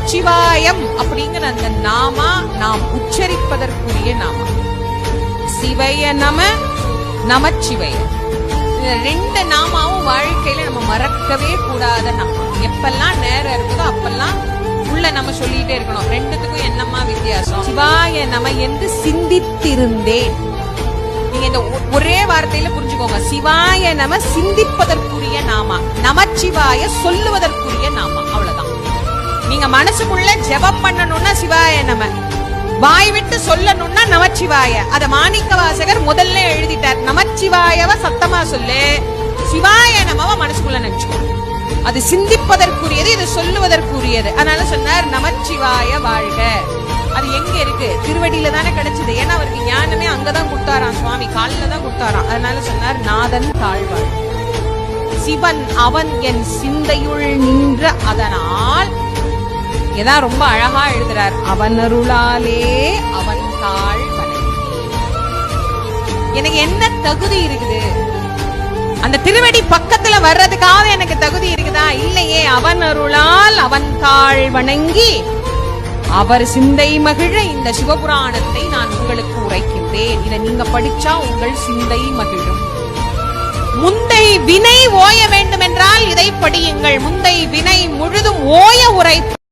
நமச்சிவாயம் அப்படிங்கிற அந்த நாமா நாம் உச்சரிப்பதற்குரிய நாமா. சிவய நம, நமச்சிவய. ரெண்டு நாமாவும் வாழ்க்கையில நம்ம மறக்கவே கூடாத நாமா. எப்பெல்லாம் நேரம் இருக்குதோ அப்பெல்லாம் உள்ள நம்ம சொல்லிட்டே இருக்கணும். ரெண்டுத்துக்கும் என்னமா வித்தியாசம்? சிவாய நம என்று சிந்தித்திருந்தேன். நீங்க இந்த ஒரே வார்த்தையில புரிஞ்சுக்கோங்க. சிவாய நம சிந்திப்பதற்குரிய நாமா, நமச்சிவாய சொல்லுவதற்குரிய நாமா. அவ்வளவுதான். நீங்க மனசுக்குள்ள ஜெபம் பண்ணணும்னா சிவாய நம, வாய் விட்டு சொல்லணும்னா நமச்சிவாய. அத மாணிக்க வாசகர் முதல்ல எழுதிட்டார். நமச்சிவாயவ சத்தமா சொல்லு, சிவாய நமவ மனசுக்குள்ள நினைச்சுக்கோ. அது சிந்திப்பதற்குரியது, இது சொல்லுவதற்குரியது. அதனால சொன்னார் நமச்சிவாய வாழ்க. அது எங்க இருக்கு? திருவடியில தானே கிடைச்சது. ஏன்னா அவருக்கு ஞானமே அங்கதான் கொடுத்தாராம், சுவாமி காலில தான் கொடுத்தாராம். அதனால சொன்னார் நாதன் தாழ்வாள். சிவன் அவன் என் சிந்தையுள் நின்ற அதனால். இதான் ரொம்ப அழகா எழுதுறார். அவன் அருளாலே அவன் தாழ் வணங்கி. எனக்கு என்ன தகுதி இருக்குது? அந்த திருவடி பக்கத்துல வர்றதுக்காக எனக்கு தகுதி இருக்குதா? இல்லையே. அவன் அருளால் அவன் தாழ் வணங்கி அவர் சிந்தை மகிழ இந்த சிவபுராணத்தை நான் உங்களுக்கு உரைக்கின்றேன். இதை நீங்க படிச்சா உங்கள் சிந்தை மகிழும். முந்தை வினை ஓய வேண்டும் என்றால் இதை படியுங்கள். முந்தை வினை முழுதும் ஓய உரை